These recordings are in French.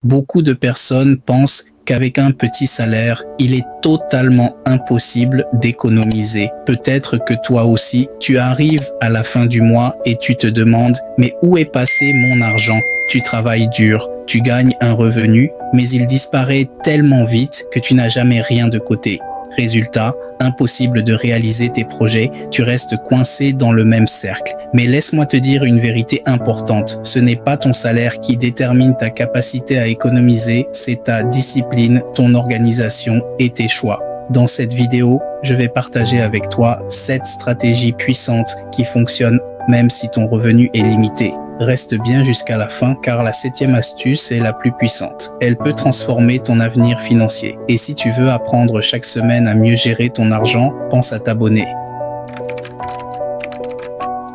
Beaucoup de personnes pensent qu'avec un petit salaire, il est totalement impossible d'économiser. Peut-être que toi aussi, tu arrives à la fin du mois et tu te demandes « Mais où est passé mon argent ?» Tu travailles dur, tu gagnes un revenu, mais il disparaît tellement vite que tu n'as jamais rien de côté. Résultat, impossible de réaliser tes projets, tu restes coincé dans le même cercle. Mais laisse-moi te dire une vérité importante, ce n'est pas ton salaire qui détermine ta capacité à économiser, c'est ta discipline, ton organisation et tes choix. Dans cette vidéo, je vais partager avec toi 7 stratégies puissantes qui fonctionnent même si ton revenu est limité. Reste bien jusqu'à la fin car la 7e astuce est la plus puissante. Elle peut transformer ton avenir financier. Et si tu veux apprendre chaque semaine à mieux gérer ton argent, pense à t'abonner.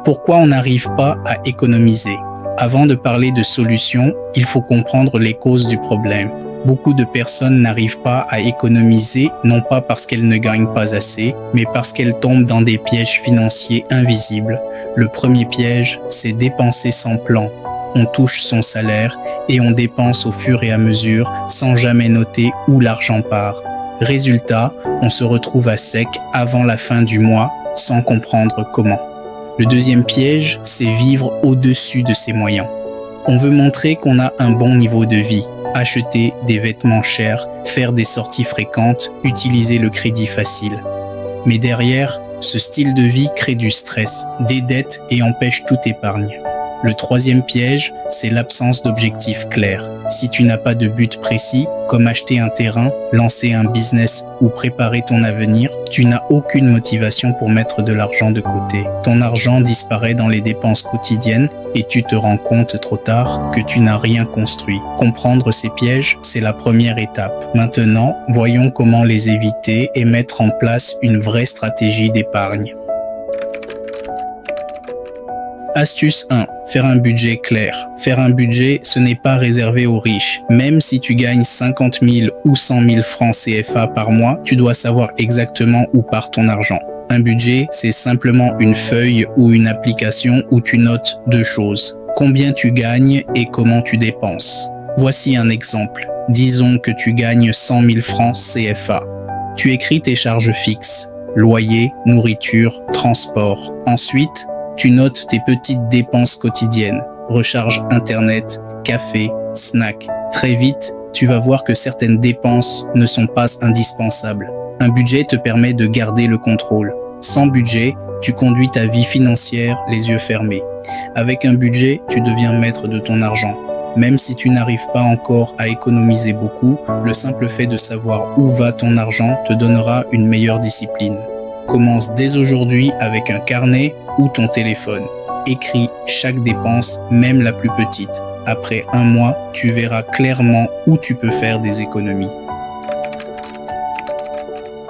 Pourquoi on n'arrive pas à économiser? Avant de parler de solutions, il faut comprendre les causes du problème. Beaucoup de personnes n'arrivent pas à économiser, non pas parce qu'elles ne gagnent pas assez, mais parce qu'elles tombent dans des pièges financiers invisibles. Le premier piège, c'est dépenser sans plan. On touche son salaire et on dépense au fur et à mesure sans jamais noter où l'argent part. Résultat, on se retrouve à sec avant la fin du mois sans comprendre comment. Le deuxième piège, c'est vivre au-dessus de ses moyens. On veut montrer qu'on a un bon niveau de vie. Acheter des vêtements chers, faire des sorties fréquentes, utiliser le crédit facile. Mais derrière, ce style de vie crée du stress, des dettes et empêche toute épargne. Le troisième piège, c'est l'absence d'objectifs clairs. Si tu n'as pas de but précis, comme acheter un terrain, lancer un business ou préparer ton avenir, tu n'as aucune motivation pour mettre de l'argent de côté. Ton argent disparaît dans les dépenses quotidiennes et tu te rends compte trop tard que tu n'as rien construit. Comprendre ces pièges, c'est la première étape. Maintenant, voyons comment les éviter et mettre en place une vraie stratégie d'épargne. Astuce 1. Faire un budget clair. Faire un budget, ce n'est pas réservé aux riches. Même si tu gagnes 50 000 ou 100 000 francs CFA par mois, tu dois savoir exactement où part ton argent. Un budget, c'est simplement une feuille ou une application où tu notes 2 choses. Combien tu gagnes et comment tu dépenses. Voici un exemple. Disons que tu gagnes 100 000 francs CFA. Tu écris tes charges fixes. Loyer, nourriture, transport. Ensuite, tu notes tes petites dépenses quotidiennes, recharge internet, café, snack. Très vite, tu vas voir que certaines dépenses ne sont pas indispensables. Un budget te permet de garder le contrôle. Sans budget, tu conduis ta vie financière les yeux fermés. Avec un budget, tu deviens maître de ton argent. Même si tu n'arrives pas encore à économiser beaucoup, le simple fait de savoir où va ton argent te donnera une meilleure discipline. Commence dès aujourd'hui avec un carnet ou ton téléphone. Écris chaque dépense, même la plus petite. Après un mois, tu verras clairement où tu peux faire des économies.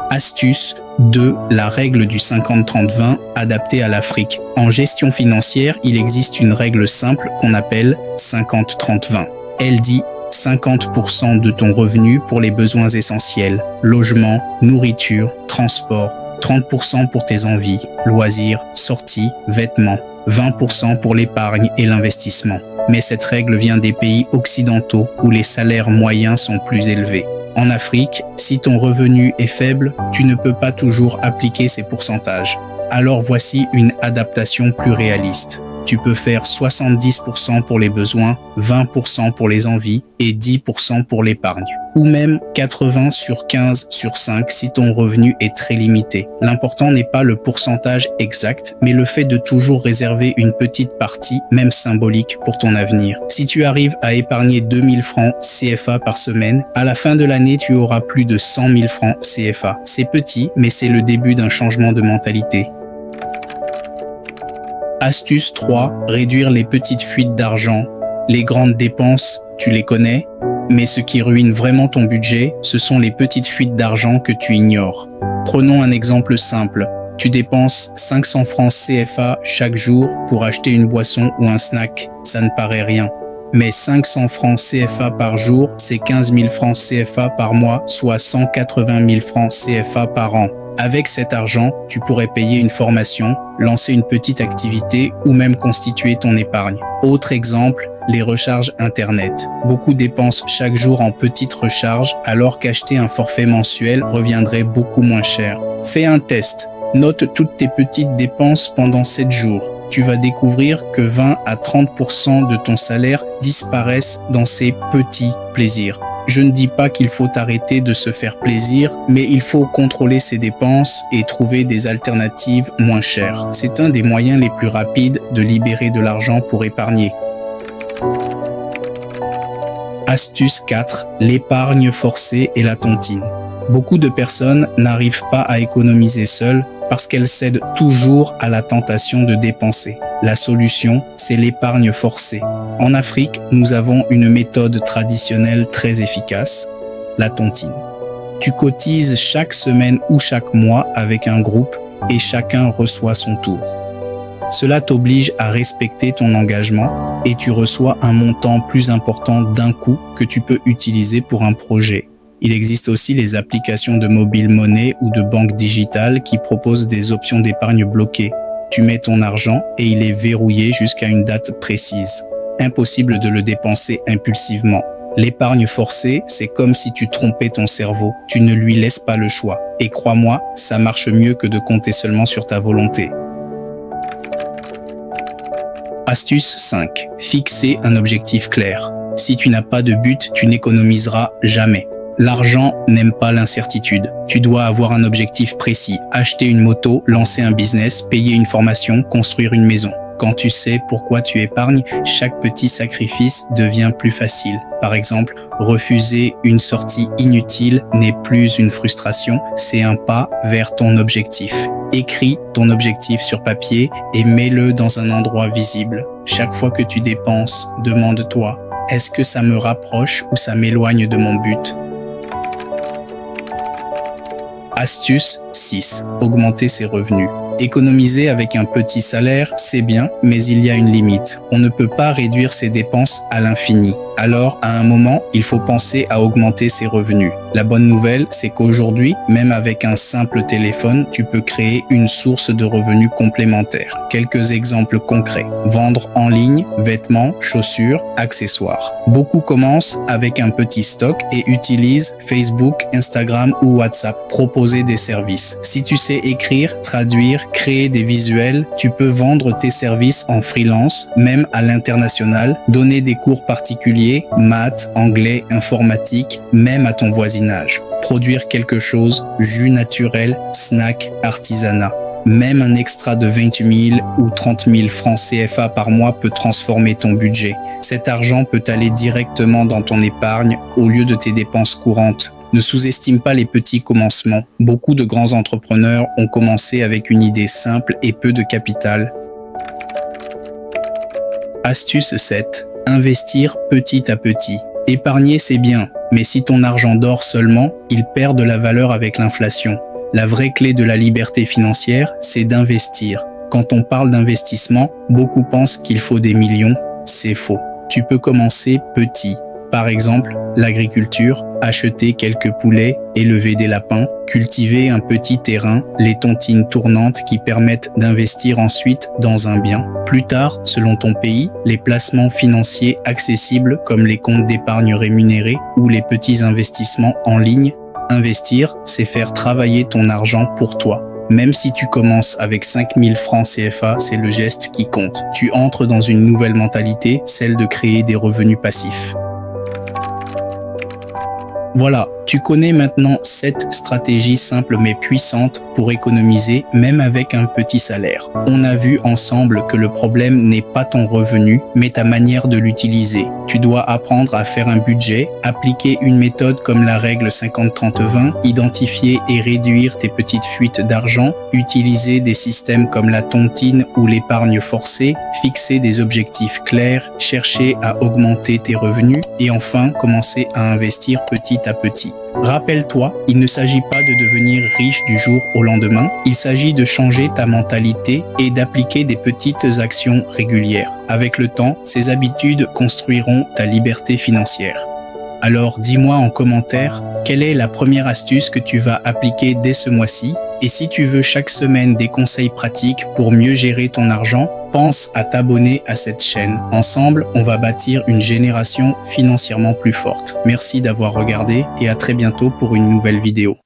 Astuce 2. La règle du 50-30-20 adaptée à l'Afrique. En gestion financière, il existe une règle simple qu'on appelle 50-30-20. Elle dit 50% de ton revenu pour les besoins essentiels, logement, nourriture, transport, 30% pour tes envies, loisirs, sorties, vêtements, 20% pour l'épargne et l'investissement. Mais cette règle vient des pays occidentaux où les salaires moyens sont plus élevés. En Afrique, si ton revenu est faible, tu ne peux pas toujours appliquer ces pourcentages. Alors voici une adaptation plus réaliste. Tu peux faire 70% pour les besoins, 20% pour les envies et 10% pour l'épargne. Ou même 80/15/5 si ton revenu est très limité. L'important n'est pas le pourcentage exact, mais le fait de toujours réserver une petite partie, même symbolique, pour ton avenir. Si tu arrives à épargner 2000 francs CFA par semaine, à la fin de l'année, tu auras plus de 100 000 francs CFA. C'est petit, mais c'est le début d'un changement de mentalité. Astuce 3. Réduire les petites fuites d'argent. Les grandes dépenses, tu les connais, mais ce qui ruine vraiment ton budget, ce sont les petites fuites d'argent que tu ignores. Prenons un exemple simple. Tu dépenses 500 francs CFA chaque jour pour acheter une boisson ou un snack. Ça ne paraît rien. Mais 500 francs CFA par jour, c'est 15 000 francs CFA par mois, soit 180 000 francs CFA par an. Avec cet argent, tu pourrais payer une formation, lancer une petite activité ou même constituer ton épargne. Autre exemple, les recharges Internet. Beaucoup dépensent chaque jour en petites recharges alors qu'acheter un forfait mensuel reviendrait beaucoup moins cher. Fais un test. Note toutes tes petites dépenses pendant 7 jours. Tu vas découvrir que 20 à 30% de ton salaire disparaissent dans ces petits plaisirs. Je ne dis pas qu'il faut arrêter de se faire plaisir, mais il faut contrôler ses dépenses et trouver des alternatives moins chères. C'est un des moyens les plus rapides de libérer de l'argent pour épargner. Astuce 4. L'épargne forcée et la tontine. Beaucoup de personnes n'arrivent pas à économiser seules parce qu'elles cèdent toujours à la tentation de dépenser. La solution, c'est l'épargne forcée. En Afrique, nous avons une méthode traditionnelle très efficace, la tontine. Tu cotises chaque semaine ou chaque mois avec un groupe et chacun reçoit son tour. Cela t'oblige à respecter ton engagement et tu reçois un montant plus important d'un coup que tu peux utiliser pour un projet. Il existe aussi les applications de mobile money ou de banque digitale qui proposent des options d'épargne bloquées. Tu mets ton argent et il est verrouillé jusqu'à une date précise. Impossible de le dépenser impulsivement. L'épargne forcée, c'est comme si tu trompais ton cerveau. Tu ne lui laisses pas le choix. Et crois-moi, ça marche mieux que de compter seulement sur ta volonté. Astuce 5. Fixer un objectif clair. Si tu n'as pas de but, tu n'économiseras jamais. L'argent n'aime pas l'incertitude. Tu dois avoir un objectif précis. Acheter une moto, lancer un business, payer une formation, construire une maison. Quand tu sais pourquoi tu épargnes, chaque petit sacrifice devient plus facile. Par exemple, refuser une sortie inutile n'est plus une frustration, c'est un pas vers ton objectif. Écris ton objectif sur papier et mets-le dans un endroit visible. Chaque fois que tu dépenses, demande-toi, est-ce que ça me rapproche ou ça m'éloigne de mon but ? Astuce 6. Augmenter ses revenus. Économiser avec un petit salaire, c'est bien, mais il y a une limite. On ne peut pas réduire ses dépenses à l'infini. Alors, à un moment, il faut penser à augmenter ses revenus. La bonne nouvelle, c'est qu'aujourd'hui, même avec un simple téléphone, tu peux créer une source de revenus complémentaire. Quelques exemples concrets. Vendre en ligne, vêtements, chaussures, accessoires. Beaucoup commencent avec un petit stock et utilisent Facebook, Instagram ou WhatsApp. Proposer des services. Si tu sais écrire, traduire, créer des visuels, tu peux vendre tes services en freelance, même à l'international, donner des cours particuliers, maths, anglais, informatique, même à ton voisinage. Produire quelque chose, jus naturel, snack, artisanat. Même un extra de 28 000 ou 30 000 francs CFA par mois peut transformer ton budget. Cet argent peut aller directement dans ton épargne au lieu de tes dépenses courantes. Ne sous-estime pas les petits commencements. Beaucoup de grands entrepreneurs ont commencé avec une idée simple et peu de capital. Astuce 7. Investir petit à petit. Épargner, c'est bien, mais si ton argent dort seulement, il perd de la valeur avec l'inflation. La vraie clé de la liberté financière, c'est d'investir. Quand on parle d'investissement, beaucoup pensent qu'il faut des millions. C'est faux. Tu peux commencer petit. Par exemple, l'agriculture, acheter quelques poulets, élever des lapins, cultiver un petit terrain, les tontines tournantes qui permettent d'investir ensuite dans un bien. Plus tard, selon ton pays, les placements financiers accessibles comme les comptes d'épargne rémunérés ou les petits investissements en ligne. Investir, c'est faire travailler ton argent pour toi. Même si tu commences avec 5 000 francs CFA, c'est le geste qui compte. Tu entres dans une nouvelle mentalité, celle de créer des revenus passifs. Voilà, tu connais maintenant 7 stratégies simples mais puissantes pour économiser même avec un petit salaire. On a vu ensemble que le problème n'est pas ton revenu, mais ta manière de l'utiliser. Tu dois apprendre à faire un budget, appliquer une méthode comme la règle 50-30-20, identifier et réduire tes petites fuites d'argent, utiliser des systèmes comme la tontine ou l'épargne forcée, fixer des objectifs clairs, chercher à augmenter tes revenus et enfin commencer à investir petit à petit. Rappelle-toi, il ne s'agit pas de devenir riche du jour au lendemain, il s'agit de changer ta mentalité et d'appliquer des petites actions régulières. Avec le temps, ces habitudes construiront ta liberté financière. Alors dis-moi en commentaire quelle est la première astuce que tu vas appliquer dès ce mois-ci. Et si tu veux chaque semaine des conseils pratiques pour mieux gérer ton argent, pense à t'abonner à cette chaîne. Ensemble, on va bâtir une génération financièrement plus forte. Merci d'avoir regardé et à très bientôt pour une nouvelle vidéo.